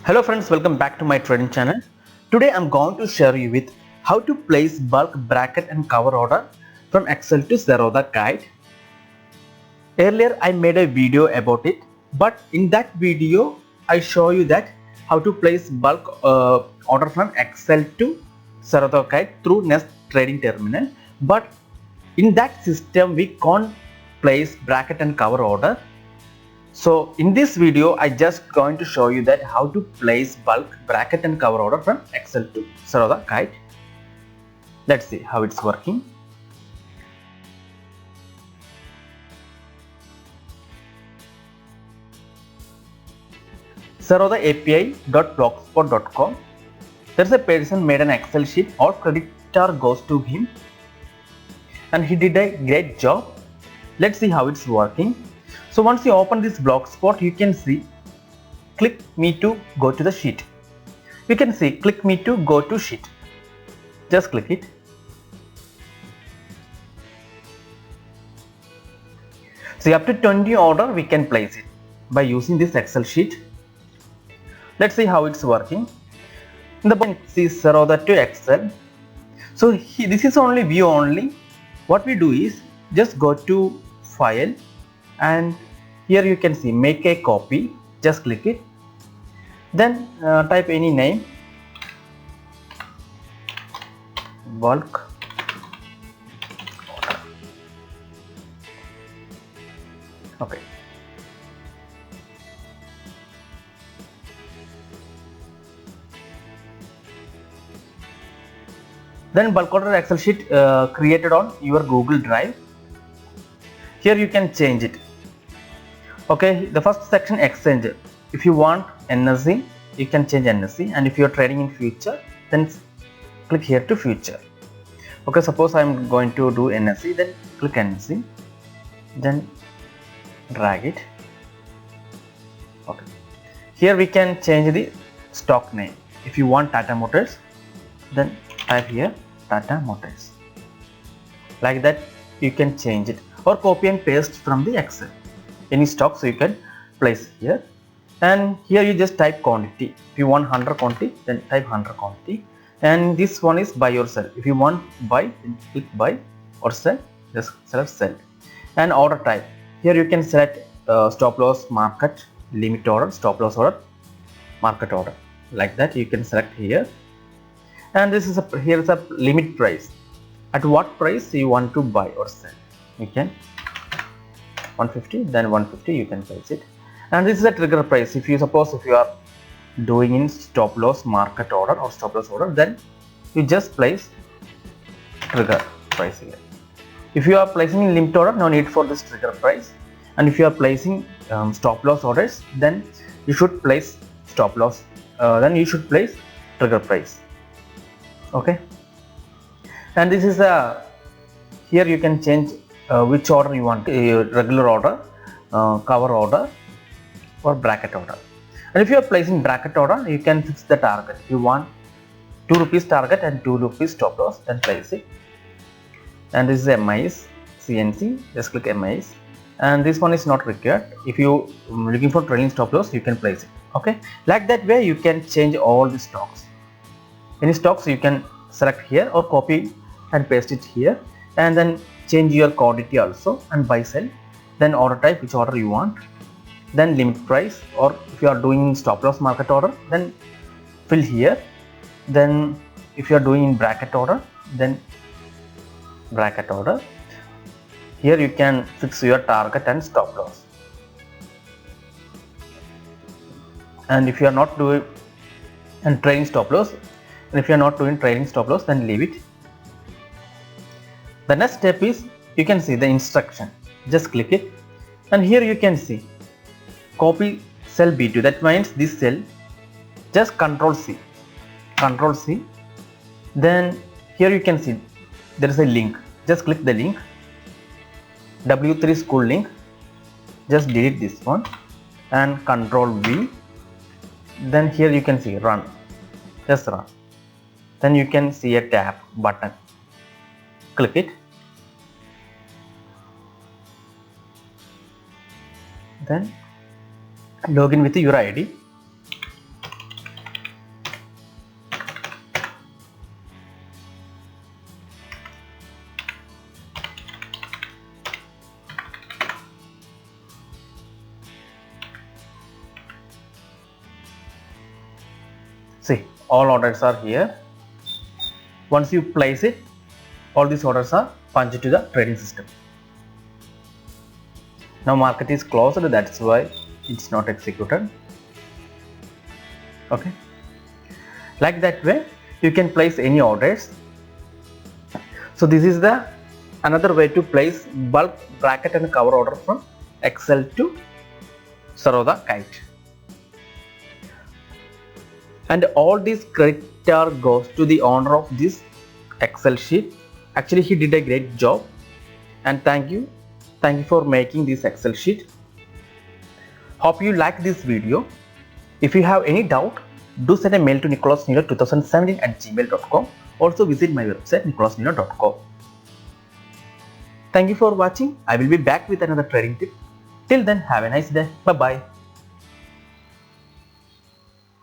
Hello friends, welcome back to my trading channel. Today I'm going to share you with how to place bulk bracket and cover order from Excel to zerodha kite. Earlier I made a video about it, but in that video I show you that how to place bulk order from Excel to zerodha kite through Nest trading terminal. But in that system we can't place bracket and cover order. So in this video I just going to show you that how to place bulk bracket and cover order from Excel to zerodha kite. Let's see how it's working. zerodha api.blogspot.com. There's a person made an Excel sheet. All credit star goes to him and he did a great job. Let's see how it's working. So once you open this blogspot, you can see click me to go to the sheet. You can see click me to go to sheet. Just click it. See, up to 20 order we can place it by using this Excel sheet. Let's see how it's working. In the bottom see zerodha to Excel. So this is only view only. What we do is just go to file and here you can see make a copy. Just click it. Then type any name, bulk order. Okay. Then bulk order Excel sheet created on your Google Drive. Here you can change it. Okay, the first section exchange. If you want NSE, you can change NSE, and if you are trading in future, then click here to future. Okay, suppose I am going to do NSE, then click NSE, then drag it. Okay, here we can change the stock name. If you want Tata Motors, then type here Tata Motors. Like that you can change it, or copy and paste from the Excel any stock, so you can place here. And here you just type quantity. If you want 100 quantity, then type 100 quantity, and this one is buy or sell. If you want buy, then click buy, or sell, just select sell. And order type, here you can select stop loss, market, limit order, stop loss order, market order. Like that you can select here. And this is here is a limit price. At what price you want to buy or sell, you can 150, then 150 you can place it. And this is a trigger price. If you suppose if you are doing in stop loss market order or stop loss order, then you just place trigger price here. If you are placing in limit order, no need for this trigger price. And if you are placing stop loss orders, then you should place stop loss, then you should place trigger price. Okay, and this is a here you can change which order you want, regular order, cover order, or bracket order. And if you are placing bracket order, you can fix the target. If you want 2 rupees target and 2 rupees stop loss, then place it. And this is MIS CNC, just click MIS. And this one is not required. If you looking for trailing stop loss, you can place it. Okay, like that way you can change all the stocks. Any stocks you can select here or copy and paste it here, and then change your quantity also, and buy sell, then order type, which order you want, then limit price, or if you are doing stop loss market order, then fill here. Then if you are doing in bracket order, then bracket order, here you can fix your target and stop loss. And if you are not doing and trading stop loss, and if you are not doing trading stop loss, then leave it. The next step is you can see the instruction. Just click it, and here you can see copy cell B2. That means this cell, just Control C. Then here you can see there is a link. Just click the link, W3 school link. Just delete this one and Control V. Then here you can see run. Just run. Then you can see a tab button. Click it. Then log in with your ID. See, all orders are here. Once you place it, all these orders are punched to the trading system. Now market is closed, that's why it's not executed. Okay, like that way you can place any orders. So this is the another way to place bulk bracket and cover order from Excel to Zerodha Kite. And all this credit goes to the owner of this Excel sheet. Actually, he did a great job, and thank you for making this Excel sheet. Hope you like this video. If you have any doubt, do send a mail to nicholasnilo2017@gmail.com. Also visit my website nicholasnilo.com. Thank you for watching. I will be back with another trading tip. Till then, have a nice day. Bye bye.